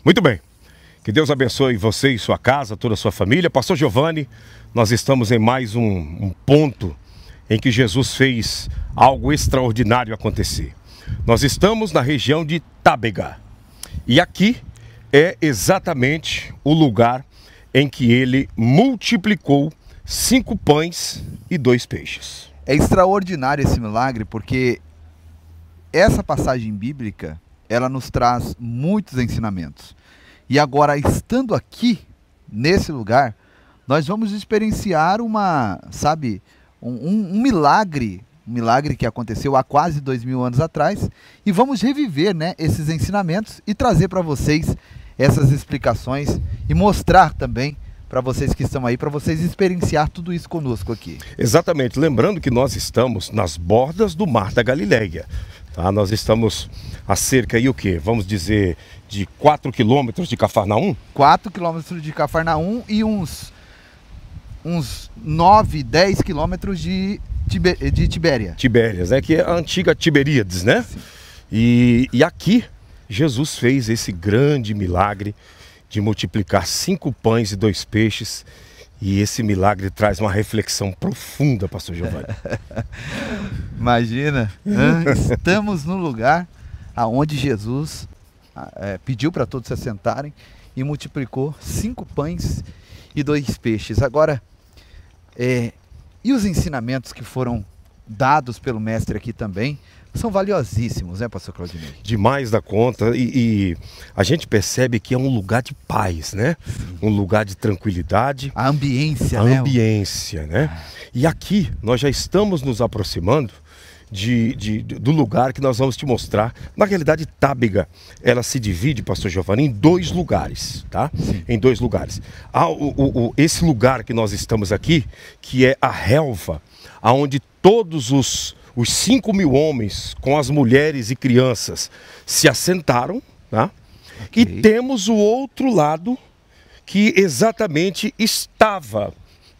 Muito bem, que Deus abençoe você e sua casa, toda a sua família. Pastor Giovanni, nós estamos em mais um ponto em que Jesus fez algo extraordinário acontecer. Nós estamos na região de Tábega e aqui é exatamente o lugar em que ele multiplicou 5 pães e 2 peixes. É extraordinário esse milagre porque essa passagem bíblica, ela nos traz muitos ensinamentos. E agora, estando aqui, nesse lugar, nós vamos experienciar um milagre que aconteceu há quase 2000 anos atrás, e vamos reviver, né, esses ensinamentos e trazer para vocês essas explicações e mostrar também para vocês que estão aí, para vocês experienciar tudo isso conosco aqui. Exatamente, lembrando que nós estamos nas bordas do Mar da Galileia. Tá? Nós estamos a cerca aí, vamos dizer, de 4 quilômetros de Cafarnaum? 4 quilômetros de Cafarnaum e uns 9, 10 quilômetros de Tibéria. Tibérias, né? Que é a antiga Tiberíades, né? E aqui Jesus fez esse grande milagre de multiplicar 5 pães e 2 peixes. E esse milagre traz uma reflexão profunda, pastor Giovanni. Imagina, estamos no lugar aonde Jesus pediu para todos se assentarem e multiplicou 5 pães e 2 peixes. Agora, e os ensinamentos que foram dados pelo mestre aqui também são valiosíssimos, né, pastor Claudinei? Demais da conta, e a gente percebe que é um lugar de paz, né? Um lugar de tranquilidade. A ambiência, né? A ambiência, né? E aqui nós já estamos nos aproximando do lugar que nós vamos te mostrar. Na realidade, Tábega, ela se divide, pastor Giovanni, em 2 lugares, tá? Sim. Em 2 lugares. Esse lugar que nós estamos aqui, que é a relva, onde todos os 5.000 homens, com as mulheres e crianças, se assentaram, tá? Okay. E temos o outro lado, que exatamente estava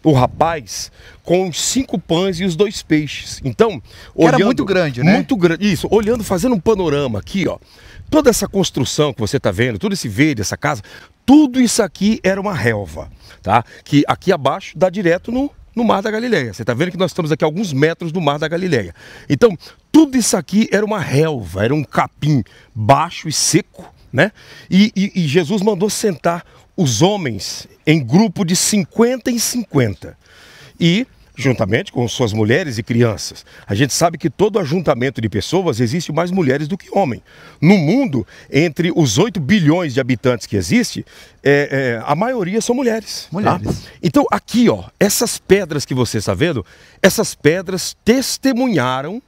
o rapaz com os 5 pães e os 2 peixes. Então, olhando, era muito grande, né? Muito grande, isso, olhando, fazendo um panorama aqui, ó. Toda essa construção que você está vendo, todo esse verde, essa casa, tudo isso aqui era uma relva, tá? Que aqui abaixo dá direto no Mar da Galileia. Você está vendo que nós estamos aqui a alguns metros do Mar da Galileia. Então, tudo isso aqui era uma relva, era um capim baixo e seco, né? E Jesus mandou sentar os homens em grupo de 50 em 50. E, juntamente com suas mulheres e crianças. A gente sabe que todo ajuntamento de pessoas existe mais mulheres do que homem. No mundo, entre os 8 bilhões de habitantes que existe, a maioria são mulheres. Mulheres. Tá? Então aqui, ó, essas pedras que você está vendo, essas pedras testemunharam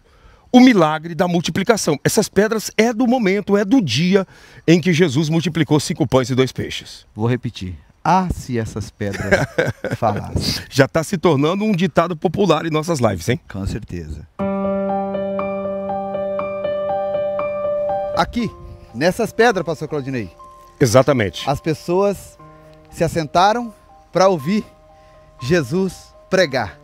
o milagre da multiplicação. Essas pedras é do momento, é do dia em que Jesus multiplicou 5 pães e 2 peixes. Vou repetir. Ah, se essas pedras falassem. Já está se tornando um ditado popular em nossas lives, hein? Com certeza. Aqui, nessas pedras, pastor Claudinei. Exatamente. As pessoas se assentaram para ouvir Jesus pregar.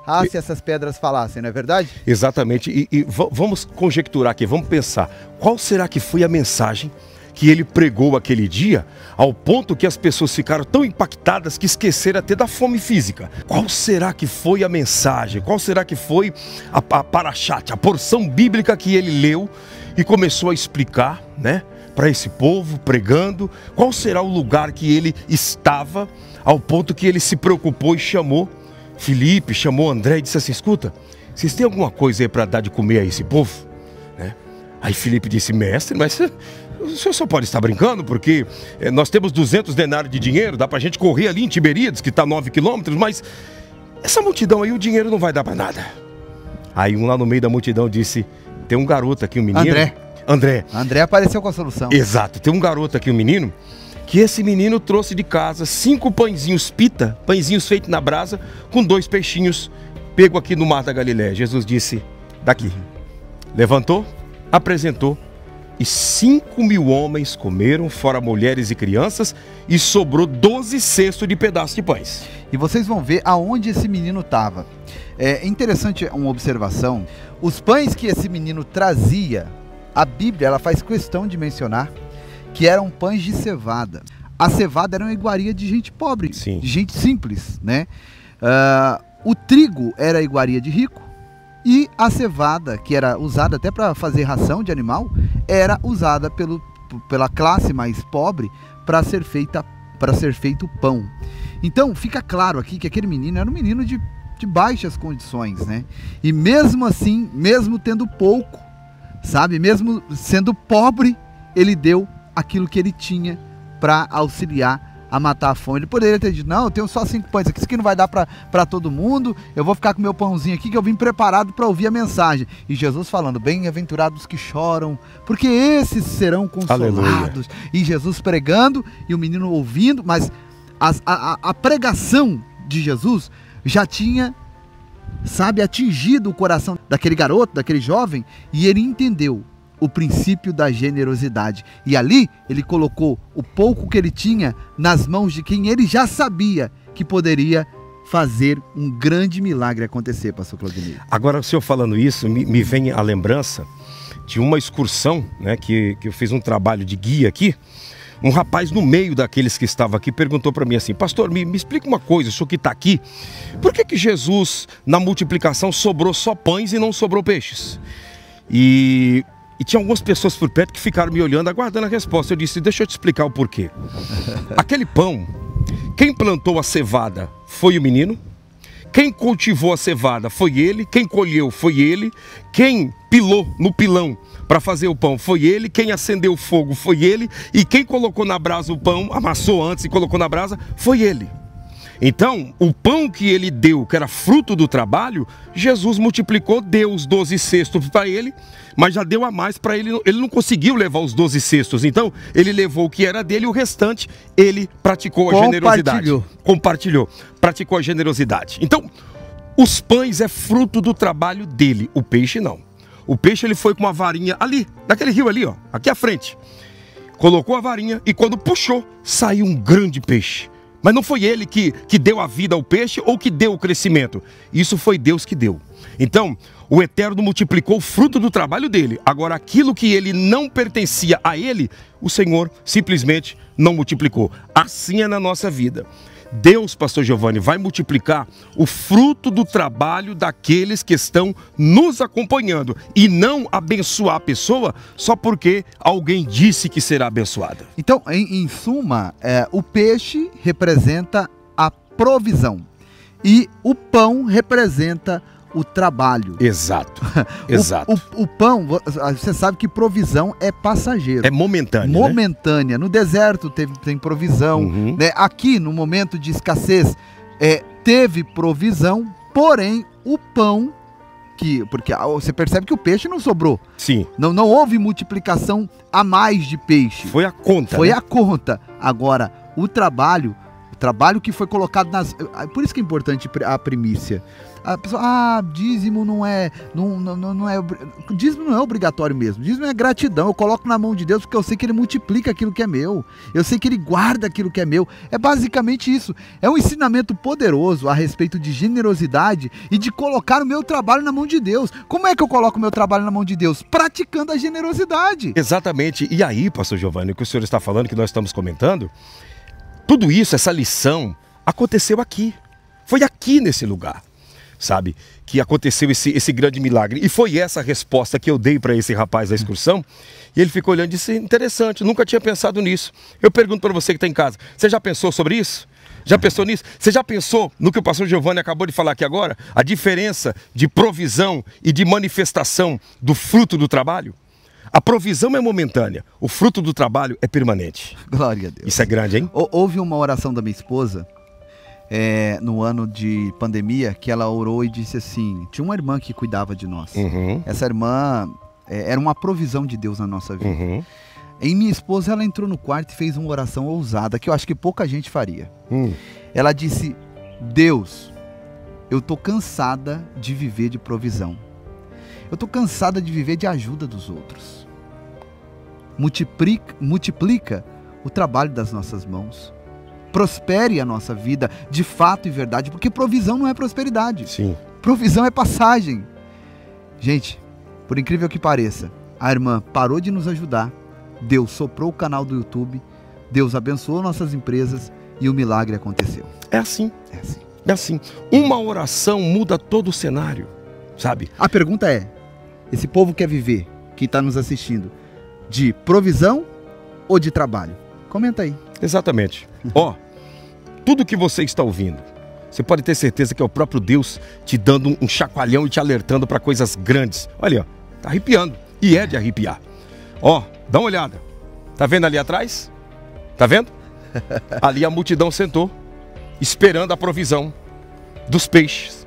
Ah, se essas pedras falassem, não é verdade? Exatamente. E vamos conjecturar aqui, vamos pensar. Qual será que foi a mensagem que ele pregou aquele dia, ao ponto que as pessoas ficaram tão impactadas que esqueceram até da fome física? Qual será que foi a mensagem? Qual será que foi a parashat, a porção bíblica que ele leu e começou a explicar, né, para esse povo, pregando? Qual será o lugar que ele estava, ao ponto que ele se preocupou e chamou Filipe, chamou André e disse assim: escuta, vocês têm alguma coisa aí para dar de comer a esse povo? Né? Aí Filipe disse: mestre, mas o senhor só pode estar brincando, porque nós temos 200 denários de dinheiro, dá pra gente correr ali em Tiberíades, que está 9 quilômetros, mas essa multidão aí, o dinheiro não vai dar para nada. Aí um lá no meio da multidão disse: tem um garoto aqui, um menino. André apareceu com a solução. Exato, tem um garoto aqui, um menino, que esse menino trouxe de casa 5 pãezinhos pita, pãezinhos feitos na brasa, com 2 peixinhos, pego aqui no Mar da Galileia. Jesus disse: daqui. Levantou, apresentou, e 5.000 homens comeram, fora mulheres e crianças, e sobrou 12 cestos de pedaços de pães. E vocês vão ver aonde esse menino estava. É interessante uma observação: os pães que esse menino trazia, a Bíblia ela faz questão de mencionar que eram pães de cevada. A cevada era uma iguaria de gente pobre, Sim. de gente simples, né? O trigo era a iguaria de rico e a cevada, que era usada até para fazer ração de animal, era usada pela classe mais pobre para ser feito pão. Então fica claro aqui que aquele menino era um menino de baixas condições, né? E mesmo assim, mesmo tendo pouco, sabe? Mesmo sendo pobre, ele deu aquilo que ele tinha para auxiliar a matar a fome. Ele poderia ter dito, não, eu tenho só 5 pães aqui, isso aqui não vai dar para todo mundo, eu vou ficar com meu pãozinho aqui que eu vim preparado para ouvir a mensagem. E Jesus falando, bem-aventurados que choram, porque esses serão consolados. Aleluia. E Jesus pregando e o menino ouvindo, mas a pregação de Jesus já tinha, sabe, atingido o coração daquele garoto, daquele jovem, e ele entendeu o princípio da generosidade. E ali ele colocou o pouco que ele tinha nas mãos de quem ele já sabia que poderia fazer um grande milagre acontecer, pastor Claudinei. Agora, o senhor falando isso, me vem a lembrança de uma excursão, né, que eu fiz um trabalho de guia aqui. Um rapaz no meio daqueles que estava aqui perguntou para mim assim, pastor, me explica uma coisa, o senhor que está aqui, por que Jesus na multiplicação sobrou só pães e não sobrou peixes? E tinha algumas pessoas por perto que ficaram me olhando, aguardando a resposta. Eu disse, deixa eu te explicar o porquê. Aquele pão, quem plantou a cevada foi o menino, quem cultivou a cevada foi ele, quem colheu foi ele, quem pilou no pilão para fazer o pão foi ele, quem acendeu o fogo foi ele, e quem colocou na brasa o pão, amassou antes e colocou na brasa, foi ele. Então, o pão que ele deu, que era fruto do trabalho, Jesus multiplicou, deu os 12 cestos para ele, mas já deu a mais para ele. Ele não conseguiu levar os 12 cestos, então ele levou o que era dele e o restante ele praticou a generosidade. Compartilhou, praticou a generosidade. Então, os pães é fruto do trabalho dele, o peixe não. O peixe ele foi com uma varinha ali, naquele rio ali, ó, aqui à frente. Colocou a varinha e quando puxou, saiu um grande peixe. Mas não foi ele que deu a vida ao peixe ou que deu o crescimento. Isso foi Deus que deu. Então, o Eterno multiplicou o fruto do trabalho dele. Agora, aquilo que ele não pertencia a ele, o Senhor simplesmente não multiplicou. Assim é na nossa vida. Deus, pastor Giovanni, vai multiplicar o fruto do trabalho daqueles que estão nos acompanhando e não abençoar a pessoa só porque alguém disse que será abençoada. Então, em suma, o peixe representa a provisão e o pão representa o trabalho. Exato, exato. O pão, você sabe que provisão é passageiro. É momentânea, momentânea. Né? No deserto tem provisão. Né? Aqui, no momento de escassez, teve provisão, porém, o pão, porque você percebe que o peixe não sobrou. Sim. Não houve multiplicação a mais de peixe. Foi a conta. Foi a conta. Agora, o trabalho que foi colocado nas... Por isso que é importante a primícia. A pessoa, dízimo não é... Dízimo não é obrigatório mesmo. Dízimo é gratidão. Eu coloco na mão de Deus porque eu sei que Ele multiplica aquilo que é meu. Eu sei que Ele guarda aquilo que é meu. É basicamente isso. É um ensinamento poderoso a respeito de generosidade e de colocar o meu trabalho na mão de Deus. Como é que eu coloco o meu trabalho na mão de Deus? Praticando a generosidade. Exatamente. E aí, pastor Giovanni, o que o senhor está falando, que nós estamos comentando, tudo isso, essa lição, aconteceu aqui. Foi aqui nesse lugar, sabe? Que aconteceu esse grande milagre. E foi essa a resposta que eu dei para esse rapaz da excursão. E ele ficou olhando e disse, interessante, nunca tinha pensado nisso. Eu pergunto para você que está em casa, você já pensou sobre isso? Já pensou nisso? Você já pensou no que o pastor Giovanni acabou de falar aqui agora? A diferença de provisão e de manifestação do fruto do trabalho? A provisão é momentânea, o fruto do trabalho é permanente. Glória a Deus. Isso é grande, hein? Houve uma oração da minha esposa, no ano de pandemia, que ela orou e disse assim, tinha uma irmã que cuidava de nós. Essa irmã era uma provisão de Deus na nossa vida. E minha esposa, ela entrou no quarto e fez uma oração ousada, que eu acho que pouca gente faria. Ela disse, Deus, eu tô cansada de viver de provisão. Eu tô cansada de viver de ajuda dos outros. Multiplica o trabalho das nossas mãos. Prospere a nossa vida de fato e verdade, porque provisão não é prosperidade. Sim. Provisão é passagem. Gente, por incrível que pareça, a irmã parou de nos ajudar Deus soprou o canal do YouTube, Deus abençoou nossas empresas e o milagre aconteceu. É assim. É assim. É assim. Uma oração muda todo o cenário, sabe? A pergunta é, esse povo quer viver, quem está nos assistindo, de provisão ou de trabalho? Comenta aí. Exatamente. Ó, tudo que você está ouvindo, você pode ter certeza que é o próprio Deus te dando um chacoalhão e te alertando para coisas grandes. Olha, ó, tá arrepiando. E é de arrepiar. Ó, dá uma olhada. Tá vendo ali atrás? Tá vendo? Ali a multidão sentou, esperando a provisão dos peixes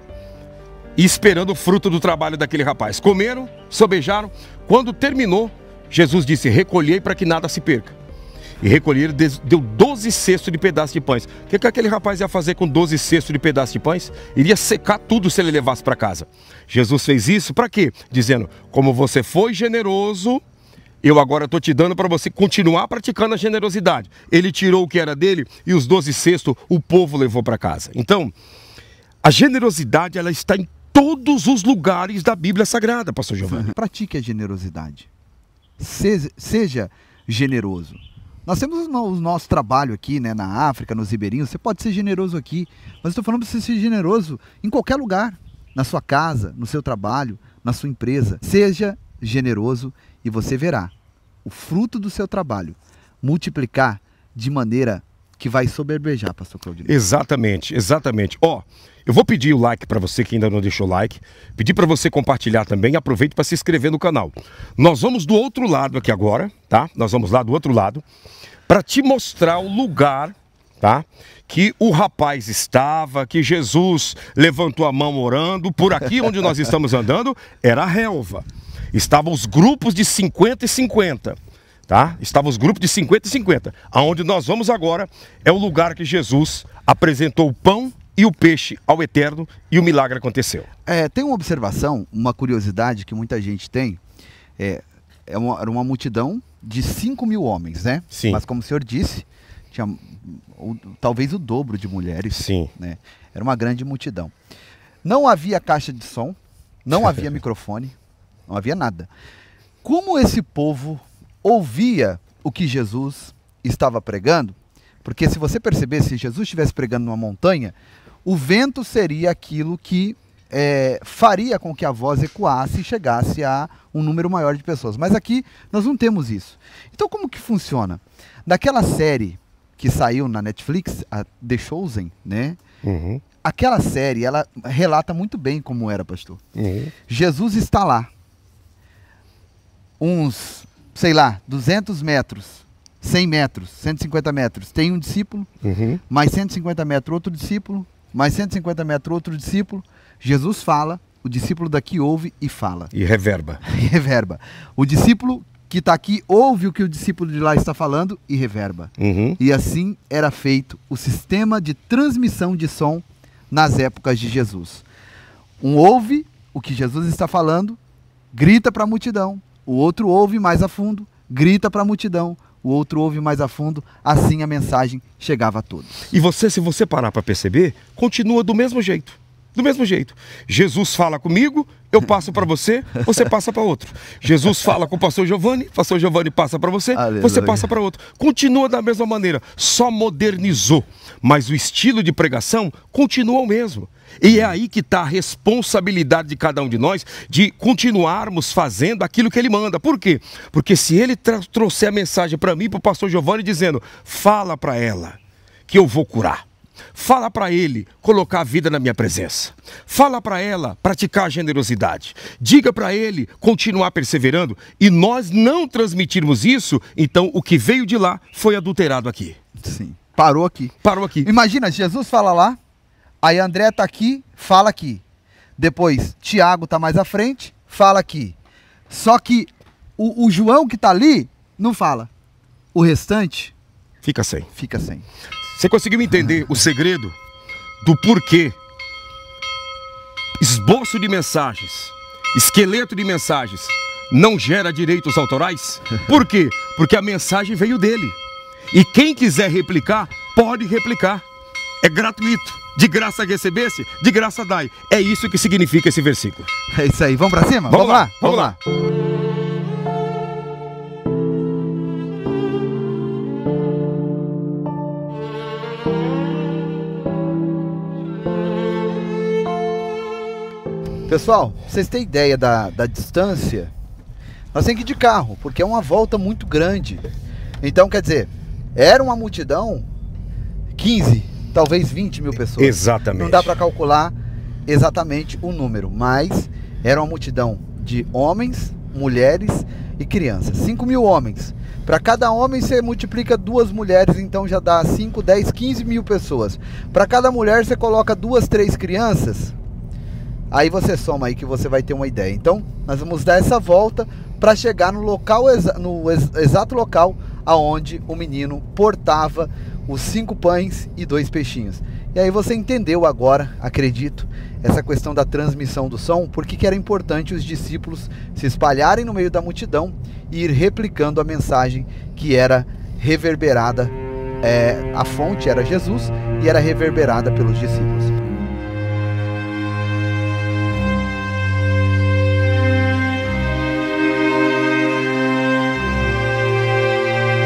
e esperando o fruto do trabalho daquele rapaz. Comeram, sobejaram. Quando terminou, Jesus disse: recolhei para que nada se perca. E recolher, deu 12 cestos de pedaços de pães. O que aquele rapaz ia fazer com 12 cestos de pedaços de pães? Iria secar tudo se ele levasse para casa. Jesus fez isso para quê? Dizendo: como você foi generoso, eu agora estou te dando para você continuar praticando a generosidade. Ele tirou o que era dele e os 12 cestos o povo levou para casa. Então, a generosidade, ela está em todos os lugares da Bíblia Sagrada, pastor Giovanni. Pratique a generosidade. Seja generoso. Nós temos o nosso trabalho aqui, né, na África, nos ribeirinhos. Você pode ser generoso aqui, mas eu estou falando para você ser generoso em qualquer lugar. Na sua casa, no seu trabalho, na sua empresa. Seja generoso e você verá o fruto do seu trabalho multiplicar de maneira que vai soberbejar, pastor Claudinei. Exatamente, exatamente. Ó, eu vou pedir o like para você que ainda não deixou o like, pedir para você compartilhar também, aproveite para se inscrever no canal. Nós vamos do outro lado aqui agora, tá? Nós vamos lá do outro lado, para te mostrar o lugar, tá? Que o rapaz estava, que Jesus levantou a mão orando. Por aqui onde nós estamos andando, era a relva. Estavam os grupos de 50 e 50, tá? Estavam os grupos de 50 e 50. Aonde nós vamos agora é o lugar que Jesus apresentou o pão e o peixe ao Eterno e o milagre aconteceu. Tem uma observação, uma curiosidade que muita gente tem. Era uma multidão de 5.000 homens, né? Sim. Mas como o senhor disse, tinha talvez o dobro de mulheres. Sim. Né? Era uma grande multidão. Não havia caixa de som, não havia microfone, não havia nada. Como esse povo ouvia o que Jesus estava pregando? Porque se você perceber, se Jesus estivesse pregando numa montanha, o vento seria aquilo que faria com que a voz ecoasse e chegasse a um número maior de pessoas. Mas aqui nós não temos isso. Então como que funciona? Daquela série que saiu na Netflix, a The Chosen, né? Uhum. Aquela série, ela relata muito bem como era, pastor. Uhum. Jesus está lá, uns, sei lá, 200 metros, 100 metros, 150 metros. Tem um discípulo, mais 150 metros outro discípulo, mais 150 metros outro discípulo. Jesus fala, o discípulo daqui ouve e fala. E reverba. E reverba. O discípulo que está aqui ouve o que o discípulo de lá está falando e reverba. E assim era feito o sistema de transmissão de som nas épocas de Jesus. Um ouve o que Jesus está falando, grita para a multidão. O outro ouve mais a fundo, grita para a multidão. O outro ouve mais a fundo, assim a mensagem chegava a todos. E você, se você parar para perceber, continua do mesmo jeito. Do mesmo jeito. Jesus fala comigo, eu passo para você, você passa para outro. Jesus fala com o pastor Giovanni passa para você, Aleluia. Você passa para outro. Continua da mesma maneira, só modernizou. Mas o estilo de pregação continua o mesmo. E é aí que está a responsabilidade de cada um de nós de continuarmos fazendo aquilo que ele manda. Por quê? Porque se ele trouxer a mensagem para mim, para o pastor Giovanni, dizendo: fala para ela que eu vou curar. Fala para ele colocar a vida na minha presença. Fala para ela praticar a generosidade. Diga para ele continuar perseverando. E nós não transmitirmos isso, então o que veio de lá foi adulterado aqui. Sim. Parou aqui. Parou aqui. Imagina, Jesus fala lá, aí André está aqui, fala aqui. Depois Tiago está mais à frente, fala aqui. Só que o João que está ali não fala. O restante fica sem. Fica sem. Você conseguiu entender o segredo do porquê? Esboço de mensagens, esqueleto de mensagens, não gera direitos autorais? Por quê? Porque a mensagem veio dele. E quem quiser replicar, pode replicar. É gratuito. De graça recebesse, de graça dai. É isso que significa esse versículo. É isso aí. Vamos para cima? Vamos lá. Vamos lá. Pessoal, pra vocês terem ideia da distância, nós temos que ir de carro, porque é uma volta muito grande. Então, quer dizer, era uma multidão, 15, talvez 20 mil pessoas. Exatamente. Não dá para calcular exatamente o número, mas era uma multidão de homens, mulheres e crianças. 5 mil homens. Para cada homem você multiplica 2 mulheres, então já dá 5, 10, 15 mil pessoas. Para cada mulher você coloca 2, 3 crianças. Aí você soma aí que você vai ter uma ideia. Então, nós vamos dar essa volta para chegar no local, exato local aonde o menino portava os 5 pães e 2 peixinhos. E aí você entendeu agora, acredito, essa questão da transmissão do som, porque que era importante os discípulos se espalharem no meio da multidão e ir replicando a mensagem que era reverberada. A fonte era Jesus e era reverberada pelos discípulos.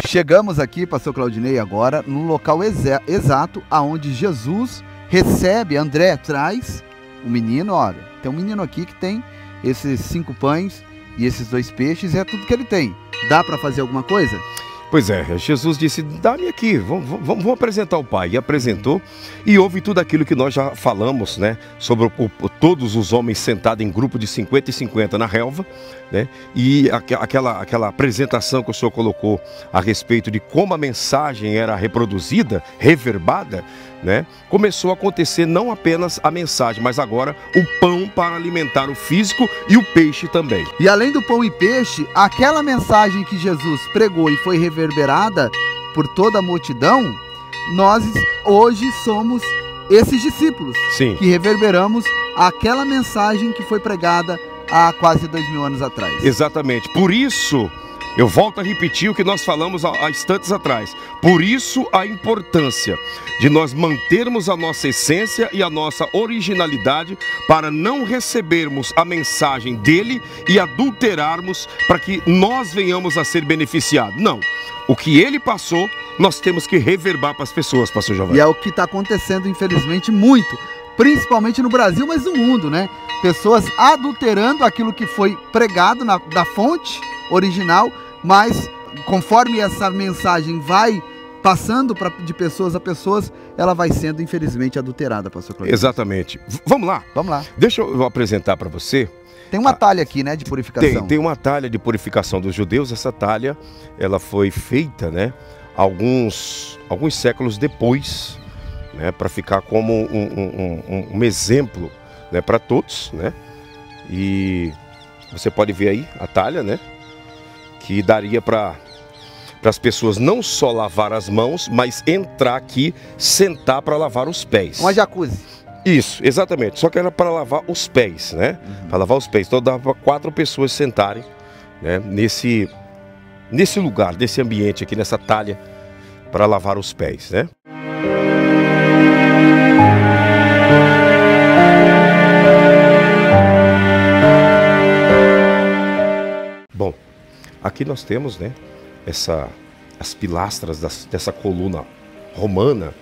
Chegamos aqui, pastor Claudinei, agora no local exato aonde Jesus recebe, André traz o menino. Olha, tem um menino aqui que tem esses 5 pães e esses 2 peixes, e é tudo que ele tem. Dá para fazer alguma coisa? Pois é, Jesus disse, dá-me aqui, vamos apresentar o Pai. E apresentou, e houve tudo aquilo que nós já falamos, né? Sobre todos os homens sentados em grupo de 50 e 50 na relva, né? E aquela apresentação que o Senhor colocou a respeito de como a mensagem era reproduzida, reverbada, né? Começou a acontecer não apenas a mensagem, mas agora o pão para alimentar o físico e o peixe também. E além do pão e peixe, aquela mensagem que Jesus pregou e foi reverberada por toda a multidão, nós hoje somos esses discípulos. Sim. Que reverberamos aquela mensagem que foi pregada há quase 2000 anos atrás. Exatamente. Por isso, eu volto a repetir o que nós falamos há instantes atrás. Por isso a importância de nós mantermos a nossa essência e a nossa originalidade para não recebermos a mensagem dele e adulterarmos para que nós venhamos a ser beneficiados. Não. O que ele passou, nós temos que reverbar para as pessoas, pastor Giovanni. E é o que está acontecendo, infelizmente, muito. Principalmente no Brasil, mas no mundo, né? Pessoas adulterando aquilo que foi pregado da fonte original, mas conforme essa mensagem vai passando de pessoas a pessoas, ela vai sendo, infelizmente, adulterada, pastor Claudio. Exatamente. Vamos lá? Vamos lá. Deixa eu apresentar para você. Tem uma talha aqui, né, de purificação. Tem uma talha de purificação dos judeus. Essa talha, ela foi feita, né, alguns séculos depois, né, para ficar como um exemplo, né, para todos, né? E você pode ver aí a talha, né, que daria para as pessoas não só lavar as mãos, mas entrar aqui, sentar para lavar os pés. Uma jacuzzi. Isso, exatamente. Só que era para lavar os pés, né? Para lavar os pés. Então dava para 4 pessoas sentarem, né, nesse lugar, nesse ambiente aqui, nessa talha, para lavar os pés, né? Bom, aqui nós temos, né, as pilastras dessa coluna romana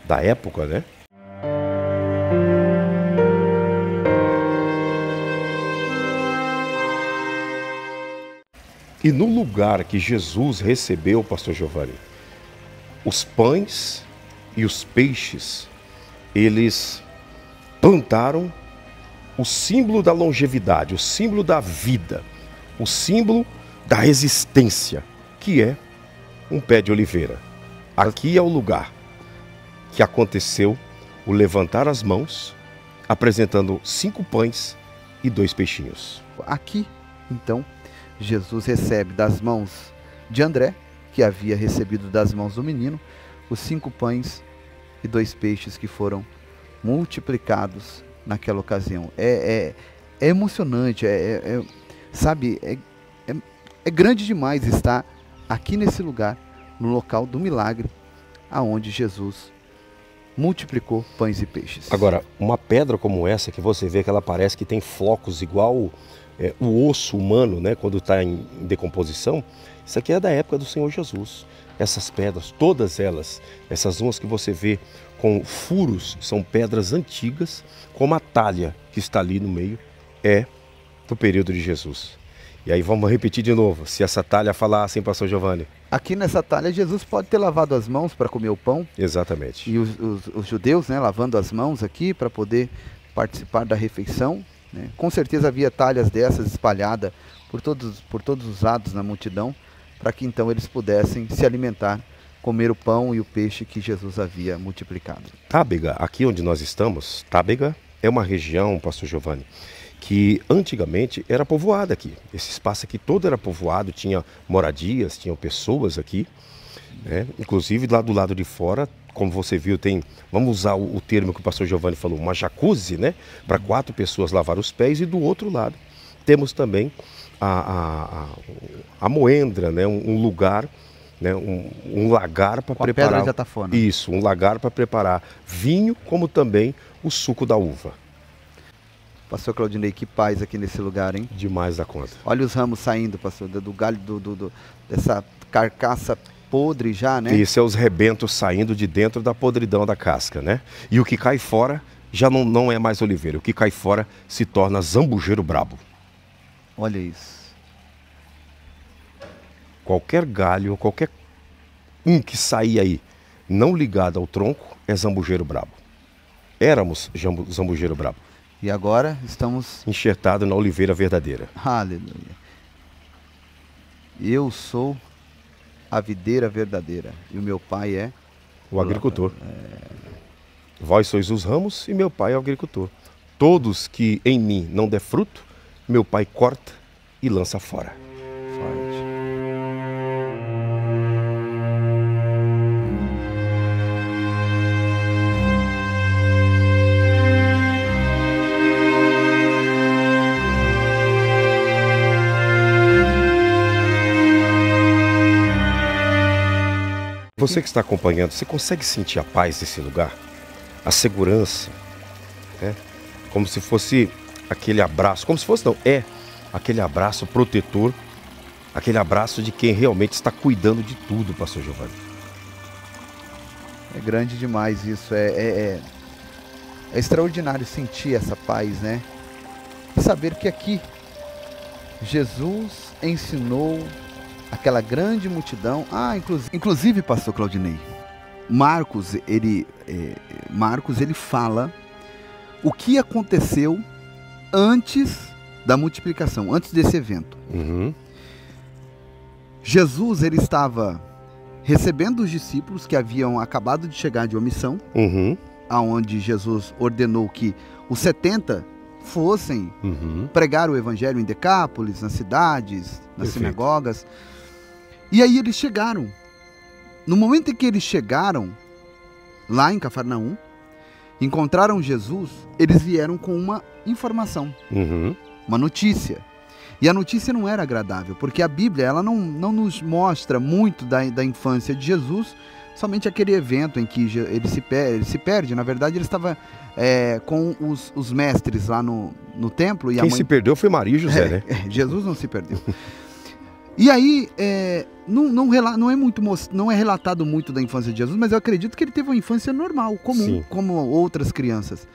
da época, né? E no lugar que Jesus recebeu, pastor Giovanni, os pães e os peixes, eles plantaram o símbolo da longevidade, o símbolo da vida, o símbolo da resistência, que é um pé de oliveira. Aqui é o lugar que aconteceu o levantar as mãos, apresentando 5 pães e 2 peixinhos. Aqui, então, Jesus recebe das mãos de André, que havia recebido das mãos do menino, os 5 pães e 2 peixes que foram multiplicados naquela ocasião. É emocionante, sabe, é grande demais estar aqui nesse lugar, no local do milagre, aonde Jesus multiplicou pães e peixes. Agora, uma pedra como essa, que você vê que ela parece que tem flocos igual o osso humano, né, quando está em decomposição, isso aqui é da época do Senhor Jesus. Essas pedras, todas elas, essas umas que você vê com furos, são pedras antigas, como a talha que está ali no meio, é do período de Jesus. E aí vamos repetir de novo, se essa talha falar assim, pastor Giovanni. Aqui nessa talha, Jesus pode ter lavado as mãos para comer o pão. Exatamente. E os judeus, né, lavando as mãos aqui para poder participar da refeição. Né? Com certeza havia talhas dessas espalhadas por todos os lados na multidão, para que então eles pudessem se alimentar, comer o pão e o peixe que Jesus havia multiplicado. Tábega, aqui onde nós estamos, Tábega é uma região, pastor Giovanni, que antigamente era povoada aqui. Esse espaço aqui todo era povoado, tinha moradias, tinham pessoas aqui, né? Inclusive lá do lado de fora, como você viu, tem, vamos usar o termo que o pastor Giovanni falou, uma jacuzzi, né? Para 4 pessoas lavar os pés, e do outro lado temos também a moendra, né? Um lugar, né? Um lagar para preparar. Pedra de atafona. Isso, um lagar para preparar vinho, como também o suco da uva. Pastor Claudinei, que paz aqui nesse lugar, hein? Demais da conta. Olha os ramos saindo, pastor, do galho, dessa carcaça podre já, né? Isso é os rebentos saindo de dentro da podridão da casca, né? E o que cai fora já não é mais oliveira. O que cai fora se torna zambujeiro brabo. Olha isso. Qualquer galho, qualquer um que sair aí não ligado ao tronco é zambujeiro brabo. Éramos zambujeiro brabo. E agora estamos enxertados na oliveira verdadeira. Aleluia. Eu sou a videira verdadeira e o meu pai é o agricultor. Vós sois os ramos e meu pai é o agricultor. Todos que em mim não der fruto, meu pai corta e lança fora. Forte. Você que está acompanhando, você consegue sentir a paz desse lugar? A segurança, né? Como se fosse aquele abraço, como se fosse não, é aquele abraço protetor, aquele abraço de quem realmente está cuidando de tudo, pastor Giovanni. É grande demais isso, é extraordinário sentir essa paz, né? E saber que aqui Jesus ensinou aquela grande multidão. Inclusive, pastor Claudinei, Marcos ele fala o que aconteceu antes da multiplicação, antes desse evento. Jesus, ele estava recebendo os discípulos que haviam acabado de chegar de uma missão, aonde Jesus ordenou que os 70 fossem pregar o evangelho em Decápolis, nas cidades, nas sinagogas. E aí eles chegaram. No momento em que eles chegaram, lá em Cafarnaum, encontraram Jesus, eles vieram com uma informação, uma notícia. E a notícia não era agradável, porque a Bíblia ela não nos mostra muito da infância de Jesus, somente aquele evento em que ele se perde. Na verdade, ele estava com os mestres lá no templo. E quem se perdeu foi Maria e José, né? Jesus não se perdeu. E aí, não é relatado muito da infância de Jesus, mas eu acredito que ele teve uma infância normal, comum, como outras crianças.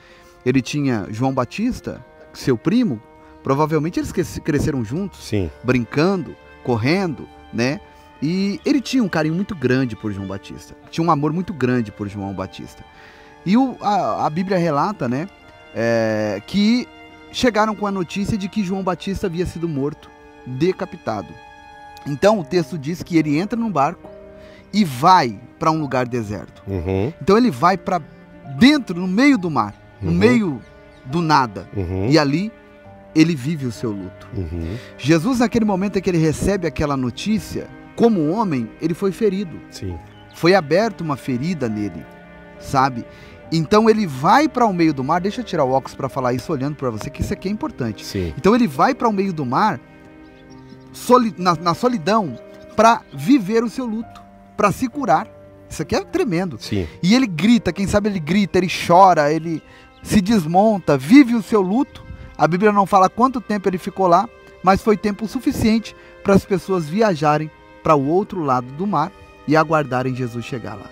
Ele tinha João Batista, seu primo, provavelmente eles cresceram juntos, brincando, correndo, né? E ele tinha um carinho muito grande por João Batista, tinha um amor muito grande por João Batista. E a Bíblia relata, né, que chegaram com a notícia de que João Batista havia sido morto, decapitado. Então o texto diz que ele entra num barco e vai para um lugar deserto. Então ele vai para dentro, no meio do mar, no meio do nada. E ali ele vive o seu luto. Jesus, naquele momento em que ele recebe aquela notícia, como homem, ele foi ferido. Foi aberta uma ferida nele, sabe? Então ele vai para o meio do mar. Deixa eu tirar o óculos para falar isso olhando para você, que isso aqui é importante. Então ele vai para o meio do mar, na solidão, para viver o seu luto, para se curar. Isso aqui é tremendo. E ele grita, quem sabe ele grita, ele chora, ele se desmonta, vive o seu luto. A Bíblia não fala quanto tempo ele ficou lá, mas foi tempo suficiente para as pessoas viajarem para o outro lado do mar e aguardarem Jesus chegar lá.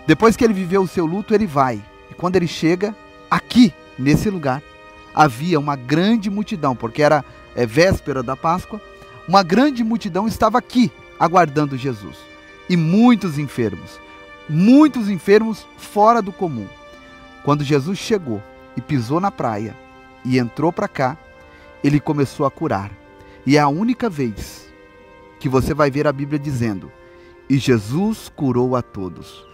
Depois que ele viveu o seu luto, ele vai. E quando ele chega aqui, nesse lugar, havia uma grande multidão, porque era véspera da Páscoa, uma grande multidão estava aqui, aguardando Jesus. E muitos enfermos fora do comum. Quando Jesus chegou e pisou na praia e entrou para cá, ele começou a curar. E é a única vez que você vai ver a Bíblia dizendo: e Jesus curou a todos.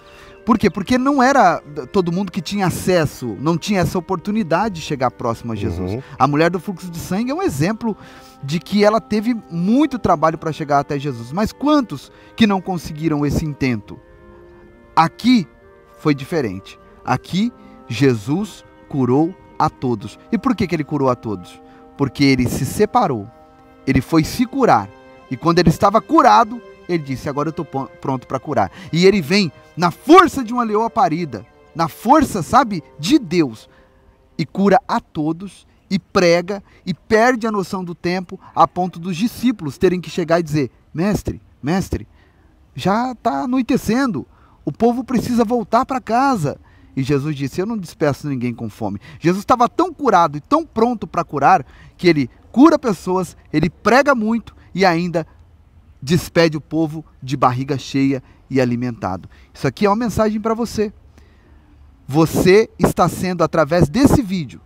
Por quê? Porque não era todo mundo que tinha acesso, não tinha essa oportunidade de chegar próximo a Jesus. A mulher do fluxo de sangue é um exemplo de que ela teve muito trabalho para chegar até Jesus. Mas quantos que não conseguiram esse intento? Aqui foi diferente. Aqui Jesus curou a todos. E por que ele curou a todos? Porque ele se separou, ele foi se curar. E quando ele estava curado, ele disse: agora eu estou pronto para curar. E ele vem na força de uma leoa parida, na força, sabe, de Deus, e cura a todos, e prega, e perde a noção do tempo, a ponto dos discípulos terem que chegar e dizer: mestre, já está anoitecendo, o povo precisa voltar para casa. E Jesus disse: eu não despeço ninguém com fome. Jesus estava tão curado e tão pronto para curar, que ele cura pessoas, ele prega muito e ainda despede o povo de barriga cheia e alimentado. Isso aqui é uma mensagem para você. Você está sendo, através desse vídeo,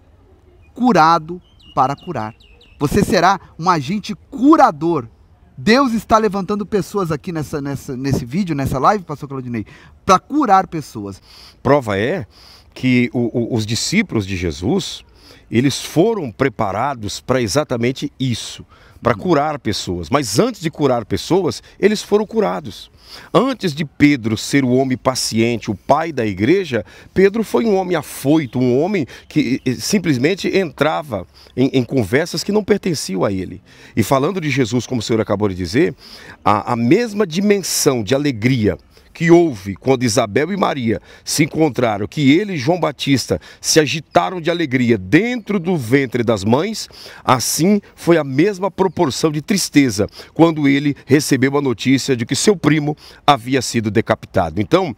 curado para curar. Você será um agente curador. Deus está levantando pessoas aqui nesse vídeo, nessa live, pastor Claudinei, para curar pessoas. Prova é que os discípulos de Jesus, eles foram preparados para exatamente isso, para curar pessoas. Mas antes de curar pessoas, eles foram curados. Antes de Pedro ser o homem paciente, o pai da igreja, Pedro foi um homem afoito, um homem que simplesmente entrava em conversas que não pertenciam a ele. E falando de Jesus, como o senhor acabou de dizer, a mesma dimensão de alegria que houve quando Isabel e Maria se encontraram, que ele e João Batista se agitaram de alegria dentro do ventre das mães, assim foi a mesma proporção de tristeza quando ele recebeu a notícia de que seu primo havia sido decapitado. Então,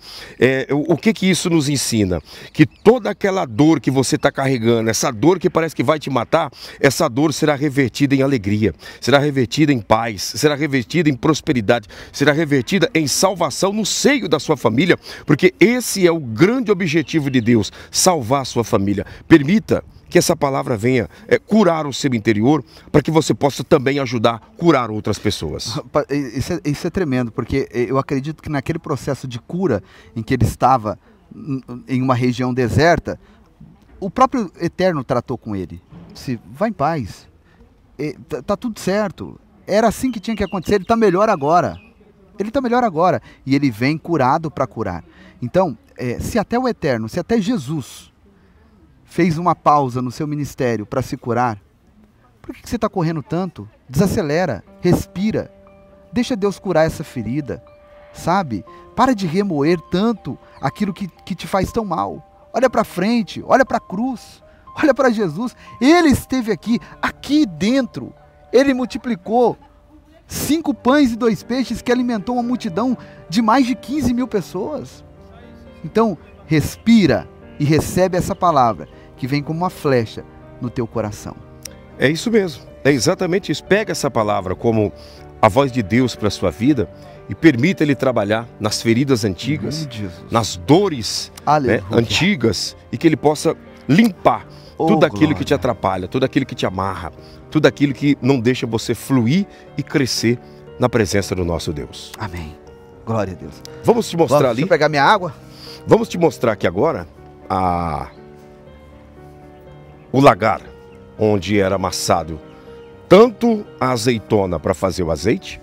o que isso nos ensina? Que toda aquela dor que você está carregando, essa dor que parece que vai te matar, essa dor será revertida em alegria, será revertida em paz, será revertida em prosperidade, será revertida em salvação no seio da sua família, porque esse é o grande objetivo de Deus, salvar a sua família. Permita que essa palavra venha curar o seu interior, para que você possa também ajudar a curar outras pessoas. Isso é tremendo, porque eu acredito que naquele processo de cura em que ele estava em uma região deserta, o próprio Eterno tratou com ele. Disse: vai em paz, tá tudo certo, era assim que tinha que acontecer, ele está melhor agora. Ele está melhor agora. E ele vem curado para curar. Então, se até o Eterno, se até Jesus fez uma pausa no seu ministério para se curar, por que você está correndo tanto? Desacelera, respira. Deixa Deus curar essa ferida, sabe? Para de remoer tanto aquilo que te faz tão mal. Olha para frente, olha para a cruz, olha para Jesus. Ele esteve aqui dentro. Ele multiplicou 5 pães e 2 peixes que alimentou uma multidão de mais de 15 mil pessoas. Então, respira e recebe essa palavra que vem como uma flecha no teu coração. É isso mesmo, é exatamente isso. Pega essa palavra como a voz de Deus para a sua vida e permita Ele trabalhar nas feridas antigas, nas dores antigas, e que Ele possa limpar tudo aquilo que te atrapalha, tudo aquilo que te amarra, tudo aquilo que não deixa você fluir e crescer na presença do nosso Deus. Amém. Glória a Deus. Vamos te mostrar ali. Deixa eu pegar minha água. Vamos te mostrar aqui agora o lagar, onde era amassado tanto a azeitona para fazer o azeite,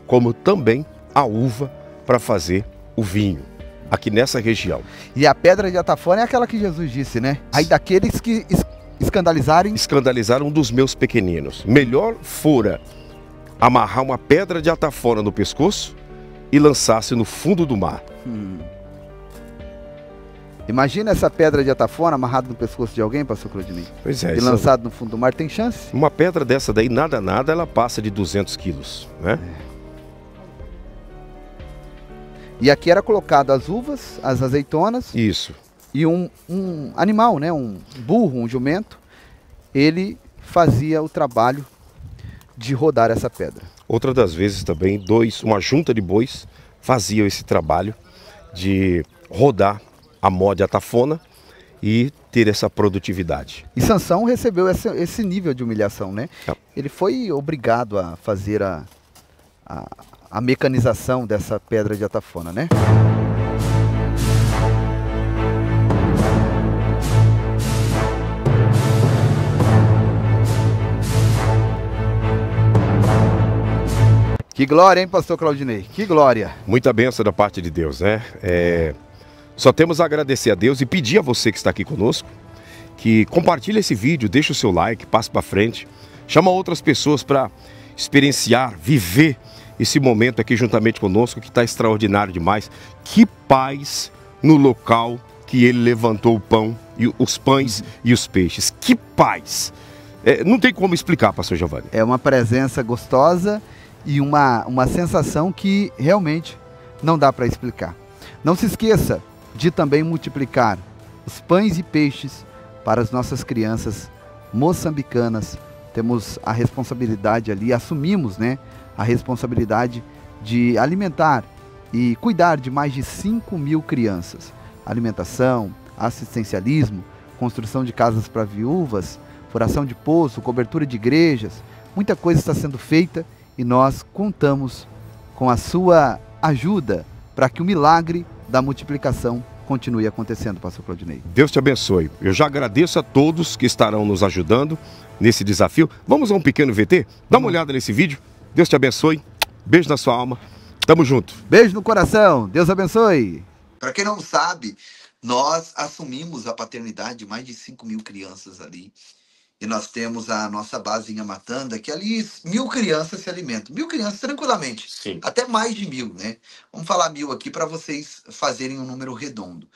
como também a uva para fazer o vinho, aqui nessa região. E a pedra de Atafona é aquela que Jesus disse, né? Aí daqueles que escandalizaram um dos meus pequeninos. Melhor fora amarrar uma pedra de Atafona no pescoço e lançar-se no fundo do mar. Imagina essa pedra de Atafona amarrada no pescoço de alguém, pastor Claudinei. Pois é. E lançado no fundo do mar, tem chance? Uma pedra dessa daí, nada, ela passa de 200 quilos, né? E aqui era colocado as uvas, as azeitonas. Isso. E um animal, né? Um burro, um jumento. ele fazia o trabalho de rodar essa pedra. Outra das vezes também, uma junta de bois faziam esse trabalho de rodar a mó de atafona e ter essa produtividade. E Sansão recebeu esse nível de humilhação, né? É. Ele foi obrigado a fazer a mecanização dessa pedra de atafona, né? Que glória, hein, pastor Claudinei? Que glória! Muita bênção da parte de Deus, né? Só temos a agradecer a Deus e pedir a você que está aqui conosco que compartilhe esse vídeo, deixe o seu like, passe para frente, chama outras pessoas para experienciar, viver esse momento aqui juntamente conosco, que está extraordinário demais. Que paz no local que ele levantou o pão, e os pães e os peixes. Que paz! Não tem como explicar, pastor Giovanni. É uma presença gostosa e uma sensação que realmente não dá para explicar. Não se esqueça de também multiplicar os pães e peixes para as nossas crianças moçambicanas. Temos a responsabilidade ali, assumimos, né, a responsabilidade de alimentar e cuidar de mais de 5.000 crianças. Alimentação, assistencialismo, construção de casas para viúvas, furação de poço, cobertura de igrejas. Muita coisa está sendo feita e nós contamos com a sua ajuda para que o milagre da multiplicação continue acontecendo, pastor Claudinei. Deus te abençoe. Eu já agradeço a todos que estarão nos ajudando nesse desafio. Vamos a um pequeno VT? Dá uma olhada nesse vídeo. Deus te abençoe. Beijo na sua alma. Tamo junto. Beijo no coração. Deus abençoe. Para quem não sabe, nós assumimos a paternidade de mais de 5.000 crianças ali. E nós temos a nossa base em Amatanda, que ali 1.000 crianças se alimentam. 1.000 crianças tranquilamente. Sim. Até mais de 1.000, né? Vamos falar 1.000 aqui para vocês fazerem um número redondo.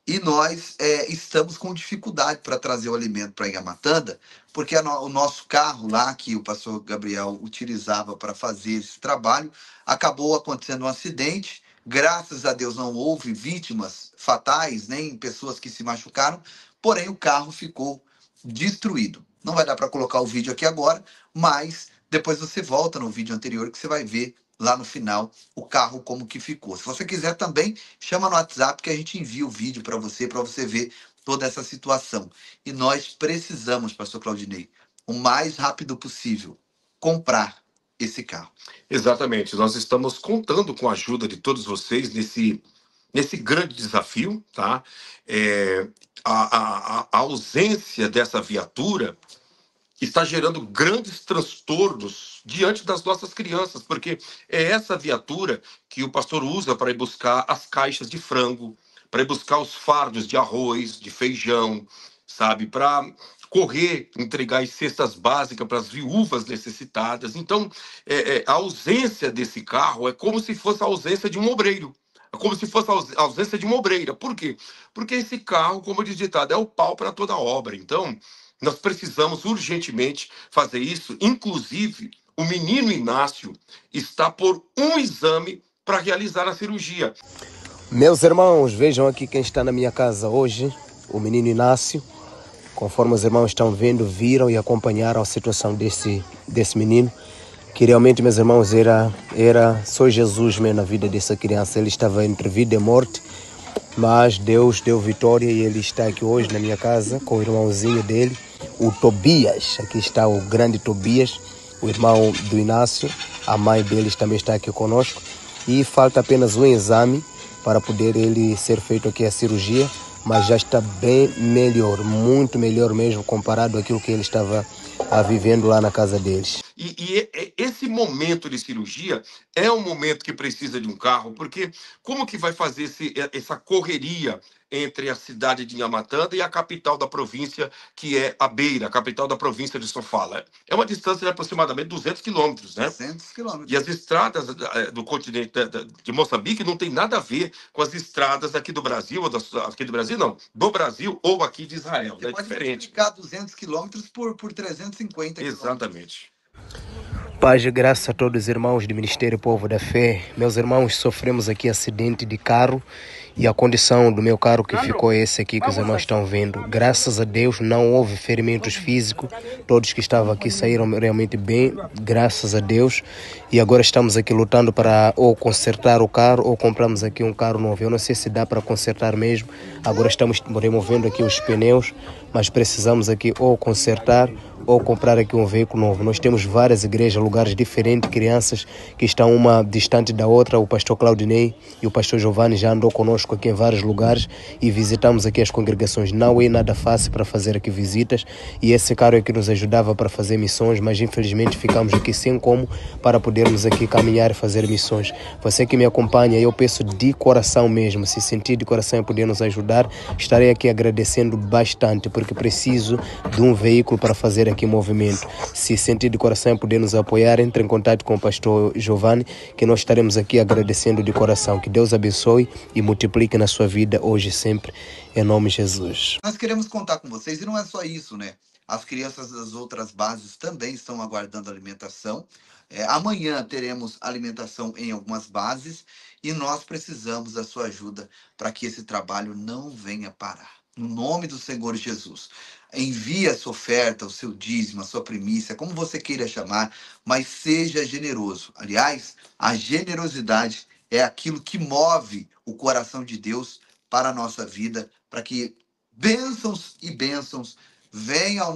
E nós estamos com dificuldade para trazer o alimento para Amatanda, porque o nosso carro lá, que o pastor Gabriel utilizava para fazer esse trabalho, acabou acontecendo um acidente. Graças a Deus não houve vítimas fatais, nem pessoas que se machucaram, porém o carro ficou destruído. Não vai dar para colocar o vídeo aqui agora, mas depois você volta no vídeo anterior que você vai ver lá no final o carro como que ficou. Se você quiser também, chama no WhatsApp que a gente envia o vídeo para você ver toda essa situação. E nós precisamos, pastor Claudinei, o mais rápido possível, comprar esse carro. Exatamente. Nós estamos contando com a ajuda de todos vocês nesse grande desafio, tá? A ausência dessa viatura está gerando grandes transtornos diante das nossas crianças, porque é essa viatura que o pastor usa para ir buscar as caixas de frango, para ir buscar os fardos de arroz, de feijão, sabe? Para correr, entregar as cestas básicas para as viúvas necessitadas. Então, a ausência desse carro é como se fosse a ausência de um obreiro. É como se fosse a ausência de uma obreira. Por quê? Porque esse carro, como diz o ditado, é o pau para toda obra. Então, nós precisamos urgentemente fazer isso. Inclusive, o menino Inácio está por um exame para realizar a cirurgia. Meus irmãos, vejam aqui quem está na minha casa hoje, o menino Inácio. Conforme os irmãos estão vendo, viram e acompanharam a situação desse menino, que realmente, meus irmãos, era só Jesus mesmo na vida dessa criança. Ele estava entre vida e morte, mas Deus deu vitória e ele está aqui hoje na minha casa com o irmãozinho dele, o Tobias. Aqui está o grande Tobias, o irmão do Inácio. A mãe deles também está aqui conosco. E falta apenas um exame para poder ele ser feito aqui a cirurgia, mas já está bem melhor, muito melhor mesmo, comparado àquilo que ele estava vivendo lá na casa deles. E esse momento de cirurgia é um momento que precisa de um carro, porque como que vai fazer essa correria entre a cidade de Inhamatanda e a capital da província, que é a Beira, a capital da província de Sofala? É uma distância de aproximadamente 200 quilômetros, né? 200 quilômetros. E as estradas do continente de Moçambique não tem nada a ver com as estradas aqui do Brasil, aqui do Brasil não, do Brasil ou aqui de Israel. Você é pode diferente. multiplicar 200 quilômetros por 350 quilômetros. Exatamente. Paz e graça a todos os irmãos do Ministério Povo da Fé. Meus irmãos, sofremos aqui acidente de carro E a condição do meu carro que ficou é esse aqui que os irmãos estão vendo. Graças a Deus não houve ferimentos físicos. Todos que estavam aqui saíram realmente bem, graças a Deus. E agora estamos aqui lutando para ou consertar o carro ou compramos aqui um carro novo. Eu não sei se dá para consertar mesmo. Agora estamos removendo aqui os pneus, mas precisamos aqui ou consertar ou comprar aqui um veículo novo. Nós temos várias igrejas, lugares diferentes, crianças que estão uma distante da outra. O pastor Claudinei e o pastor Giovanni já andou conosco aqui em vários lugares e visitamos aqui as congregações. Não é nada fácil para fazer aqui visitas e esse carro é que nos ajudava para fazer missões, mas infelizmente ficamos aqui sem como para podermos aqui caminhar e fazer missões. Você que me acompanha, eu peço de coração mesmo, se sentir de coração e poder nos ajudar, estarei aqui agradecendo bastante, porque preciso de um veículo para fazer aqui movimento. Se sentir de coração e poder nos apoiar, entre em contato com o pastor Giovanni, que nós estaremos aqui agradecendo de coração. Que Deus abençoe e multiplique na sua vida hoje e sempre, em nome de Jesus. Nós queremos contar com vocês, e não é só isso, né? As crianças das outras bases também estão aguardando alimentação. Amanhã teremos alimentação em algumas bases e nós precisamos da sua ajuda para que esse trabalho não venha parar. No nome do Senhor Jesus, envie a sua oferta, o seu dízimo, a sua primícia, como você queira chamar, mas seja generoso. Aliás, a generosidade é aquilo que move o coração de Deus para a nossa vida, para que bênçãos e bênçãos venham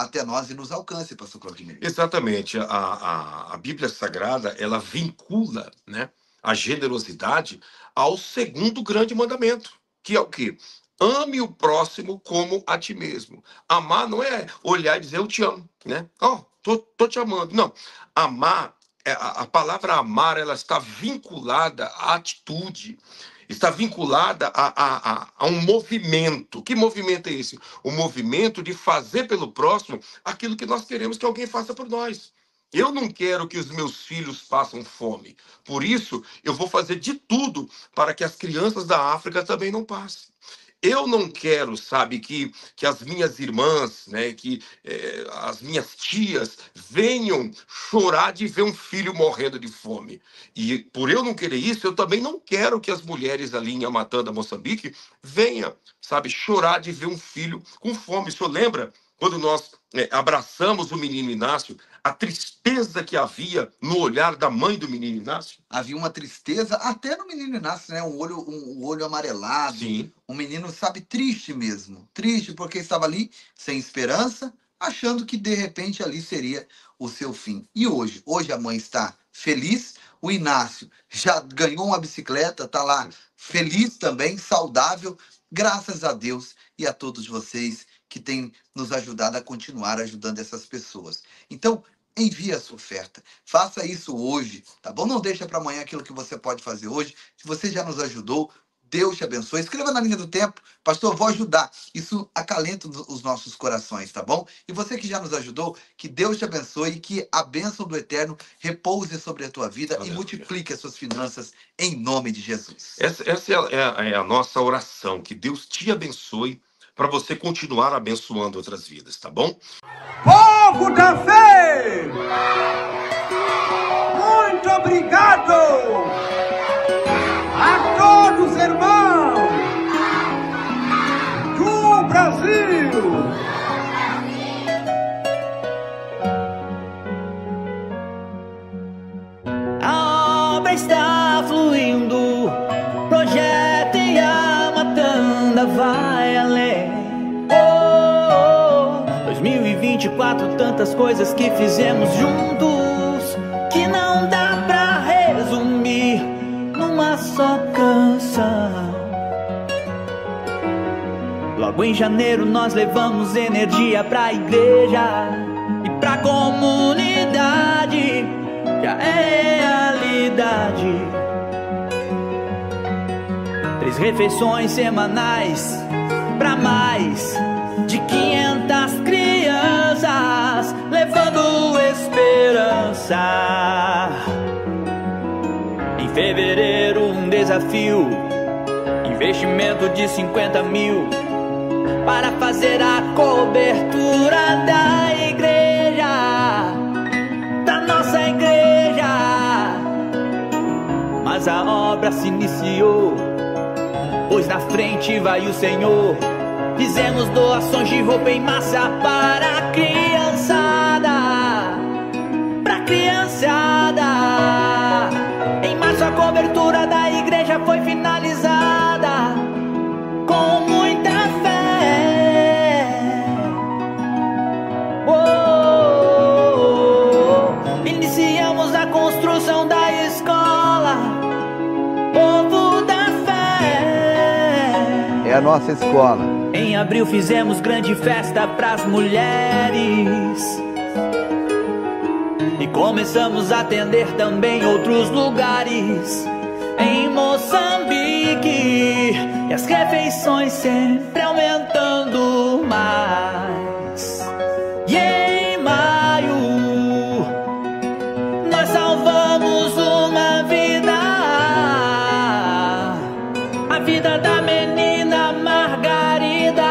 até nós e nos alcance, pastor Claudinei. Exatamente. A Bíblia Sagrada, ela vincula, né, a generosidade ao segundo grande mandamento, que é o quê? Ame o próximo como a ti mesmo. Amar não é olhar e dizer eu te amo, né? Tô te amando. Não. Amar, a palavra amar, ela está vinculada à atitude, está vinculada a um movimento. Que movimento é esse? O movimento de fazer pelo próximo aquilo que nós queremos que alguém faça por nós. Eu não quero que os meus filhos passem fome. Por isso, eu vou fazer de tudo para que as crianças da África também não passem. Eu não quero, sabe, que as minhas irmãs, né, as minhas tias venham chorar de ver um filho morrendo de fome. E por eu não querer isso, eu também não quero que as mulheres ali em Amatanda, Moçambique, venham, sabe, chorar de ver um filho com fome. O senhor lembra quando nós abraçamos o menino Inácio, a tristeza que havia no olhar da mãe do menino Inácio? Havia uma tristeza até no menino Inácio, né? Um olho amarelado. Sim. Um menino, sabe, triste mesmo. Triste porque estava ali sem esperança, achando que de repente ali seria o seu fim. E hoje a mãe está feliz. O Inácio já ganhou uma bicicleta, está lá feliz também, saudável. Graças a Deus e a todos vocês que têm nos ajudado a continuar ajudando essas pessoas. Então, envie a sua oferta. Faça isso hoje, tá bom? Não deixa para amanhã aquilo que você pode fazer hoje. Se você já nos ajudou, Deus te abençoe. Escreva na linha do tempo, pastor, eu vou ajudar. Isso acalenta os nossos corações, tá bom? E você que já nos ajudou, que Deus te abençoe e que a bênção do Eterno repouse sobre a tua vida e multiplique as suas finanças em nome de Jesus. Essa é a nossa oração, que Deus te abençoe para você continuar abençoando outras vidas, tá bom? Povo da fé! Muito obrigado a todos, irmãos do Brasil! A obra está fluindo, projeto em Amatanda vai além. 2024, tantas coisas que fizemos juntos que não dá pra resumir numa só canção. Logo em janeiro nós levamos energia pra igreja e pra comunidade, já é realidade. 3 refeições semanais pra mais de 500 crianças, levando esperança. Em fevereiro um desafio, investimento de 50 mil para fazer a cobertura da igreja, da nossa igreja. Mas a obra se iniciou pois na frente vai o Senhor. Fizemos doações de roupa em massa para a criançada, pra criançada. Em março a cobertura da igreja foi finalizada com muita fé. Iniciamos a construção da escola Povo da Fé. É a nossa escola. Em abril fizemos grande festa pras mulheres e começamos a atender também outros lugares. Em Moçambique, e as refeições sempre aumentando mais. E em maio, nós salvamos uma vida, a vida da menina Margarida.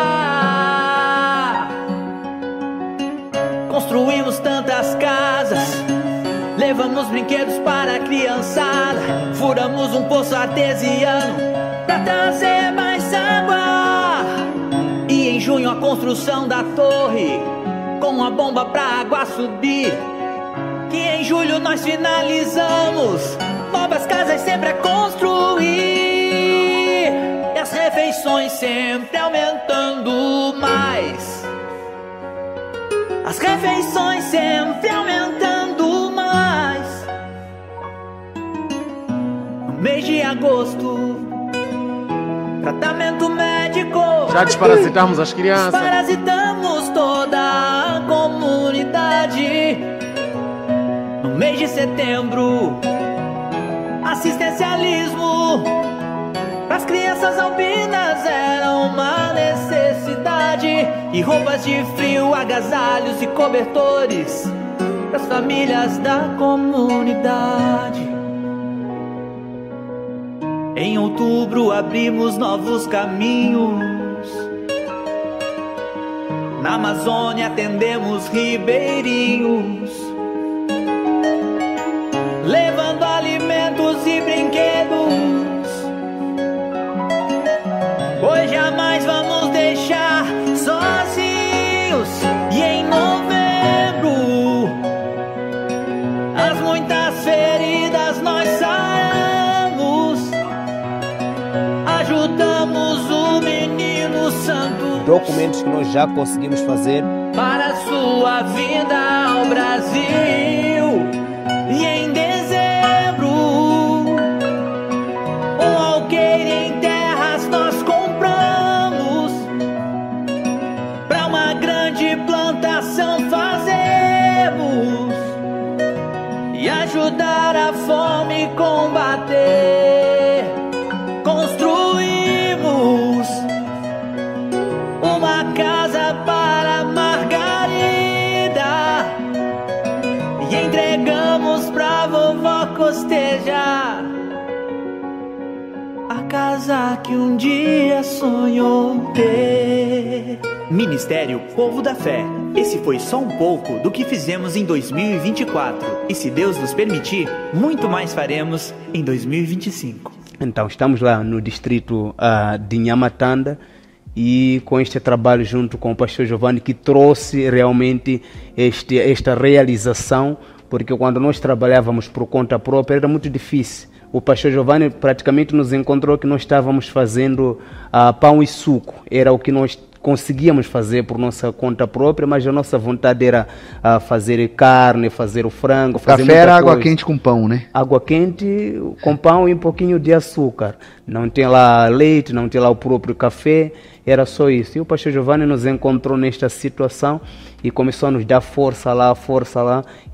Construímos tantas casas, levamos brinquedos para a criançada, furamos um poço artesiano para trazer mais água. E em junho a construção da torre, com a bomba pra água subir. Que em julho nós finalizamos, novas casas sempre a construir. E as refeições sempre aumentando mais. As refeições sempre aumentando mais. No mês de agosto, tratamento médico. Já desparasitamos as crianças. Desparasitamos toda a comunidade. No mês de setembro, assistencialismo para as crianças albinas era uma necessidade. E roupas de frio, agasalhos e cobertores para as famílias da comunidade. Em outubro abrimos novos caminhos. Na Amazônia atendemos ribeirinhos, levando alimentos e brinquedos. Pois jamais vamos deixar sozinhos. E em novembro, as muitas feridas nós saramos. Ajudamos o menino santo. Documentos que nós já conseguimos fazer Para a sua vinda ao Brasil. E em dezembro, um alqueire em terras nós compramos. Pra uma grande plantação fazemos. E ajudar a fome combater. Construímos uma casa para Margarida e entregamos pra vovó costejar a casa que um dia sonhou ter. Ministério Povo da Fé. Esse foi só um pouco do que fizemos em 2024. E se Deus nos permitir, muito mais faremos em 2025. Então, estamos lá no distrito de Nhamatanda e com este trabalho junto com o pastor Giovanni, que trouxe realmente esta realização, porque quando nós trabalhávamos por conta própria era muito difícil. O pastor Giovanni praticamente nos encontrou que nós estávamos fazendo pão e suco, era o que nós conseguíamos fazer por nossa conta própria, mas a nossa vontade era fazer carne, fazer o frango, fazer Café era água quente com pão, né? Água quente com pão e um pouquinho de açúcar. Não tinha lá leite, não tinha lá o próprio café, era só isso. E o pastor Giovanni nos encontrou nesta situação e começou a nos dar força lá.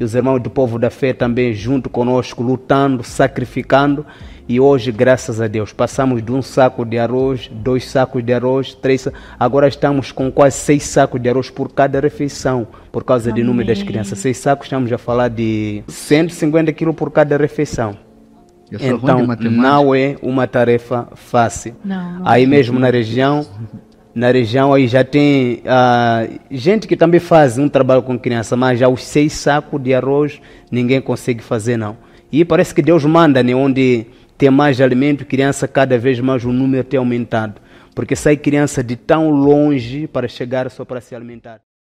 E os irmãos do Povo da Fé também junto conosco, lutando, sacrificando. E hoje, graças a Deus, passamos de 1 saco de arroz, 2 sacos de arroz, 3 sacos. Agora estamos com quase 6 sacos de arroz por cada refeição, por causa do número das crianças. 6 sacos, estamos a falar de 150 quilos por cada refeição. Então, não é uma tarefa fácil. Não aí mesmo na região aí já tem gente que também faz um trabalho com criança, mas já os 6 sacos de arroz ninguém consegue fazer, não. E parece que Deus manda, né, onde ter mais alimento, criança cada vez mais o número tem aumentado. Porque sai criança de tão longe para chegar só para se alimentar.